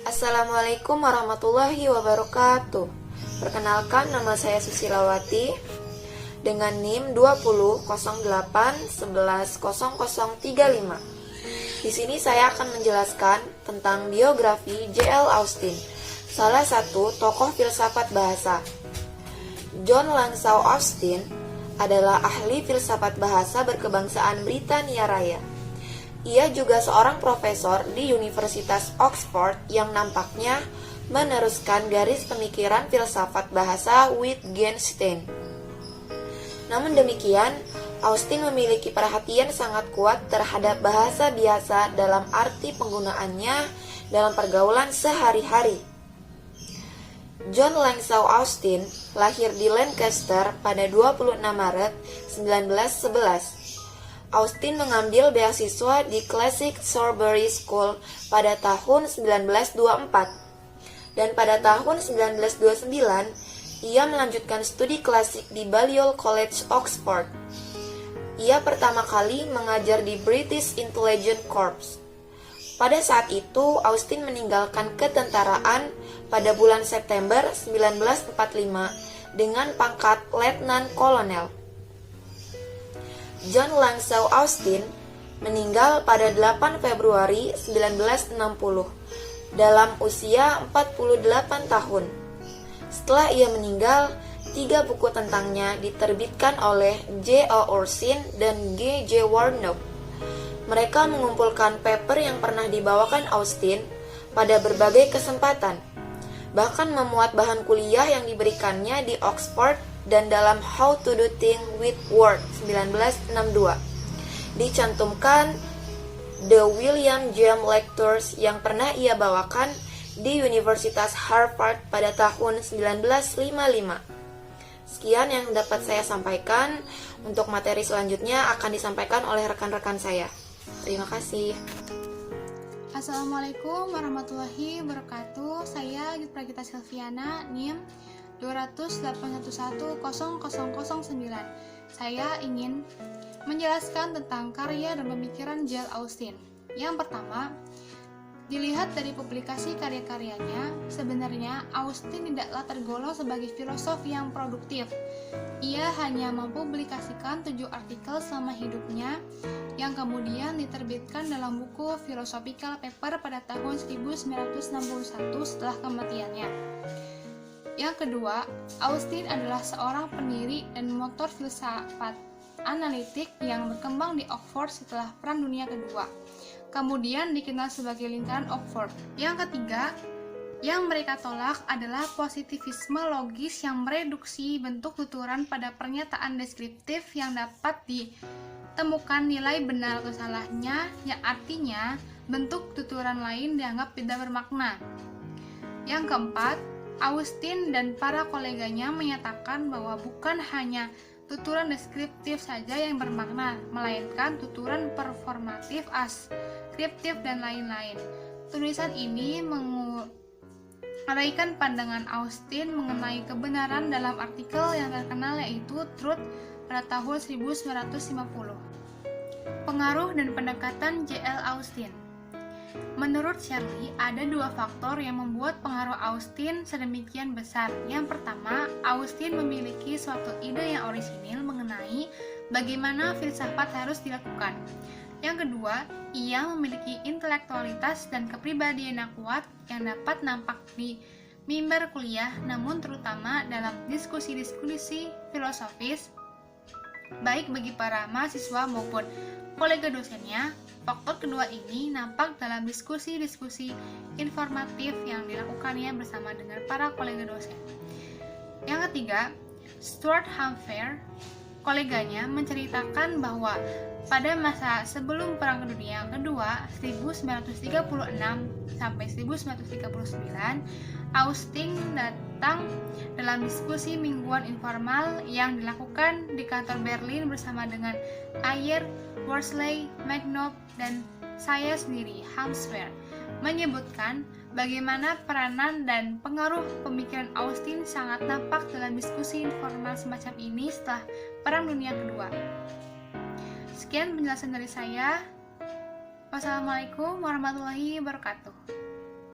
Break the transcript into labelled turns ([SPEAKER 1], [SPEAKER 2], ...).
[SPEAKER 1] Assalamualaikum warahmatullahi wabarakatuh. Perkenalkan, nama saya Susilawati dengan NIM 2008110035. Di sini saya akan menjelaskan tentang biografi J.L. Austin, salah satu tokoh filsafat bahasa. John Langsau Austin adalah ahli filsafat bahasa berkebangsaan Britania Raya. Ia juga seorang profesor di Universitas Oxford yang nampaknya meneruskan garis pemikiran filsafat bahasa Wittgenstein. Namun demikian, Austin memiliki perhatian sangat kuat terhadap bahasa biasa dalam arti penggunaannya dalam pergaulan sehari-hari. John Langsau Austin lahir di Lancaster pada 26 Maret 1911. Austin mengambil beasiswa di Classic Sorbonne School pada tahun 1924, dan pada tahun 1929 ia melanjutkan studi klasik di Balliol College, Oxford. Ia pertama kali mengajar di British Intelligence Corps. Pada saat itu, Austin meninggalkan ketentaraan pada bulan September 1945 dengan pangkat letnan kolonel. John Langsau Austin meninggal pada 8 Februari 1960 dalam usia 48 tahun. Setelah ia meninggal, 3 buku tentangnya diterbitkan oleh J.O. Ursin dan G.J. Warnock. Mereka mengumpulkan paper yang pernah dibawakan Austin pada berbagai kesempatan, bahkan memuat bahan kuliah yang diberikannya di Oxford dan dalam How to Do Things with Words 1962. Dicantumkan The William James Lectures yang pernah ia bawakan di Universitas Harvard pada tahun 1955. Sekian yang dapat saya sampaikan. Untuk materi selanjutnya akan disampaikan oleh rekan-rekan saya. Terima kasih.
[SPEAKER 2] Assalamualaikum warahmatullahi wabarakatuh. Saya Gita Silviana, NIM 208110009. Saya ingin menjelaskan tentang karya dan pemikiran J.L. Austin. Yang pertama, dilihat dari publikasi karya-karyanya, sebenarnya Austin tidaklah tergolong sebagai filosof yang produktif. Ia hanya mempublikasikan 7 artikel selama hidupnya yang kemudian diterbitkan dalam buku Philosophical Paper pada tahun 1961 setelah kematiannya. Yang kedua, Austin adalah seorang pendiri dan motor filsafat analitik yang berkembang di Oxford setelah Perang Dunia Kedua. Kemudian dikenal sebagai lingkaran Oxford. Yang ketiga, yang mereka tolak adalah positivisme logis yang mereduksi bentuk tuturan pada pernyataan deskriptif yang dapat ditemukan nilai benar atau salahnya, yang artinya bentuk tuturan lain dianggap tidak bermakna. Yang keempat, Austin dan para koleganya menyatakan bahwa bukan hanya tuturan deskriptif saja yang bermakna, melainkan tuturan performatif, askriptif, dan lain-lain. Tulisan ini menguraikan pandangan Austin mengenai kebenaran dalam artikel yang terkenal yaitu Truth pada tahun 1950. Pengaruh dan pendekatan J.L. Austin. Menurut Shirley, ada 2 faktor yang membuat pengaruh Austin sedemikian besar. Yang pertama, Austin memiliki suatu ide yang orisinil mengenai bagaimana filsafat harus dilakukan. Yang kedua, ia memiliki intelektualitas dan kepribadian yang kuat yang dapat nampak di mimbar kuliah, namun terutama dalam diskusi-diskusi filosofis, baik bagi para mahasiswa maupun kolega dosennya. Faktor kedua ini nampak dalam diskusi-diskusi informatif yang dilakukannya bersama dengan para kolega dosen. Yang ketiga, Stuart Hampher, koleganya, menceritakan bahwa pada masa sebelum Perang Dunia Kedua 1936 sampai 1939, Austin datang dalam diskusi mingguan informal yang dilakukan di kantor Berlin bersama dengan Ayer, Worsley, Magnop, dan saya sendiri, Hampher, menyebutkan bagaimana peranan dan pengaruh pemikiran Austin sangat nampak dalam diskusi informal semacam ini setelah Perang Dunia Kedua. Sekian penjelasan dari saya. Wassalamualaikum warahmatullahi wabarakatuh.